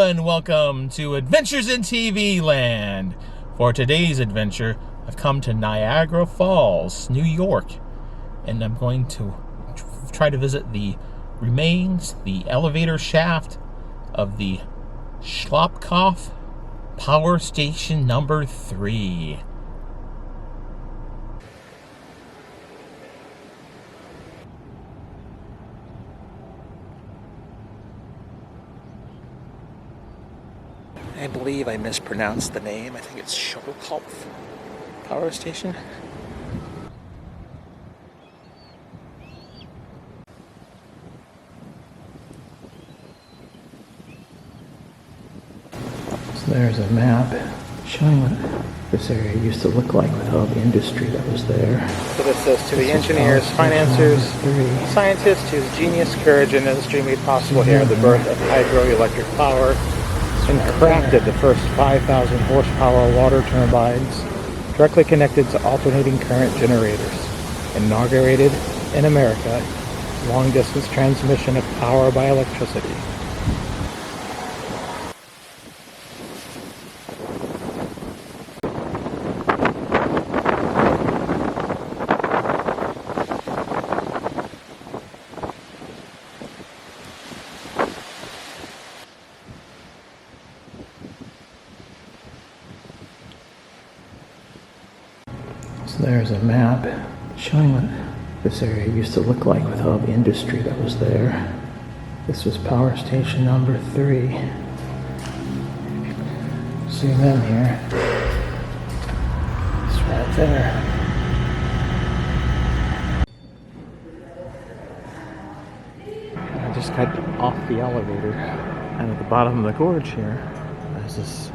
everyone, welcome to Adventures in TV Land. For today's adventure, I've come to Niagara Falls, New York, and I'm going to try to visit the remains, the elevator shaft of the Schellkopf Power Station number 3. I believe I mispronounced the name. I think it's Schoellkopf Power Station. So there's a map showing what this area used to look like with all the industry that was there. So this says to the engineers, financiers, scientists whose genius, courage, and industry made possible here the birth of hydroelectric power and crafted the first 5,000 horsepower water turbines directly connected to alternating current generators. Inaugurated in America, long-distance transmission of power by electricity. So there's a map showing what this area used to look like with all the industry that was there. This was Power Station number 3. Zoom in here. It's right there. I just got off the elevator, and at the bottom of the gorge here, there's this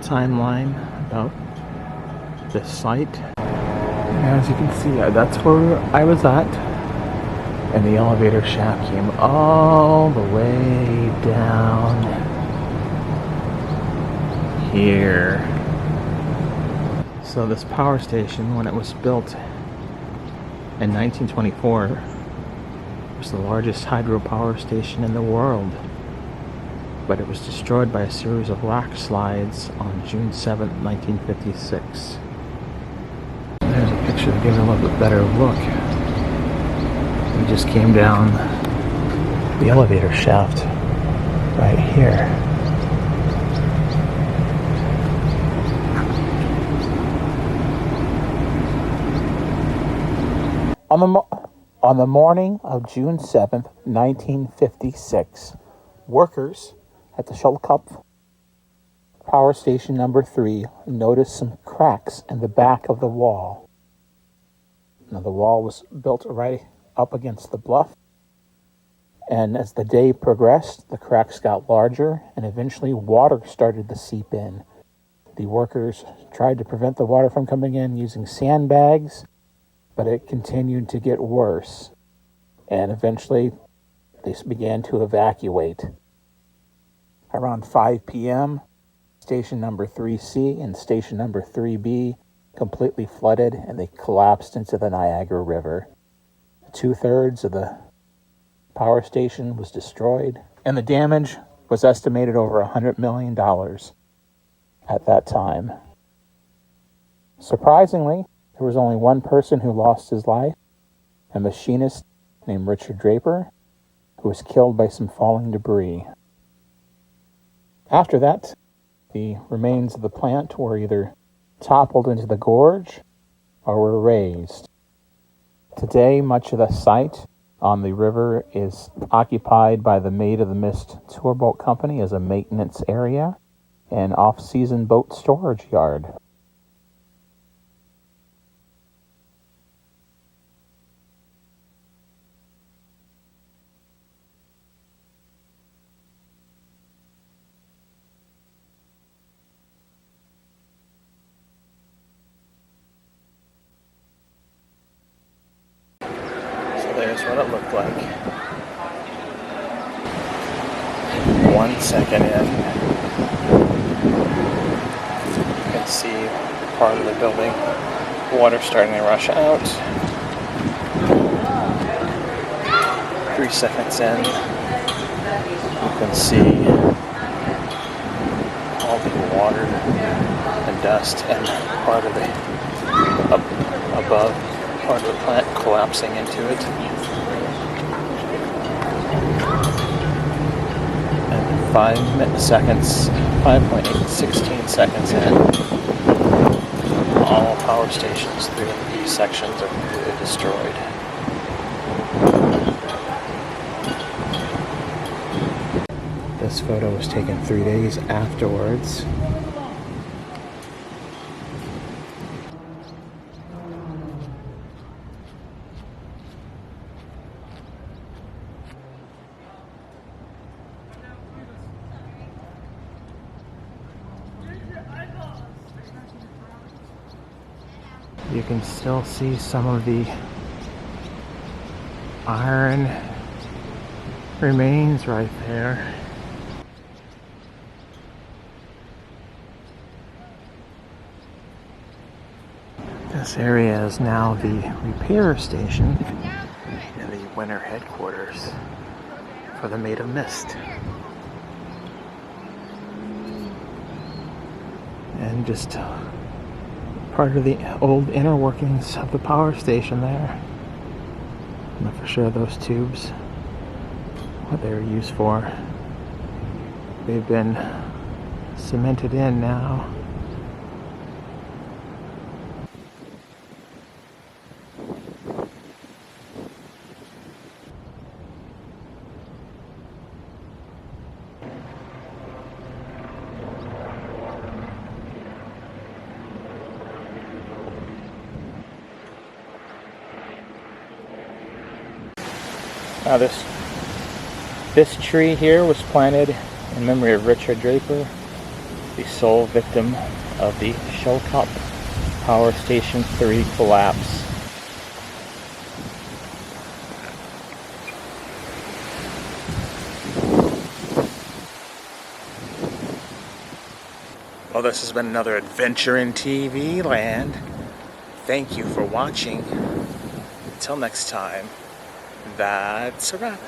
timeline about this site. As you can see, that's where I was at, and the elevator shaft came all the way down here. So this power station, when it was built in 1924, was the largest hydropower station in the world, but it was destroyed by a series of rock slides on June 7th, 1956. There's a picture that gives a little bit better look. We just came down the elevator shaft right here. On the morning of June 7th, 1956, workers at the Schellkopf Power Station number 3 noticed some cracks in the back of the wall. Now, the wall was built right up against the bluff, and as the day progressed, the cracks got larger, and eventually water started to seep in. The workers tried to prevent the water from coming in using sandbags, but it continued to get worse, and eventually they began to evacuate. Around 5 p.m., Station number 3C and Station number 3B completely flooded, and they collapsed into the Niagara River. 2/3 of the power station was destroyed, and the damage was estimated over $100 million at that time. Surprisingly, there was only one person who lost his life, a machinist named Richard Draper, who was killed by some falling debris. After that, the remains of the plant were either toppled into the gorge or were razed. Today, much of the site on the river is occupied by the Maid of the Mist Tourboat Company as a maintenance area and off-season boat storage yard. There's what it looked like. 1 second in. You can see part of the building. Water starting to rush out. 3 seconds in. You can see water and dust, and part of the above part of the plant collapsing into it. And 5.16 seconds in, all power stations, 3 sections are completely destroyed. This photo was taken 3 days afterwards. You can still see some of the iron remains right there. This area is now the repair station and the winter headquarters for the Maid of Mist. And just part of the old inner workings of the power station there. I'm not for sure those tubes, what they were used for. They've been cemented in now. Now this tree here was planted in memory of Richard Draper, the sole victim of the Schellkopf Power Station 3 collapse. Well, this has been another adventure in TV land. Thank you for watching. Until next time. That's a wrap.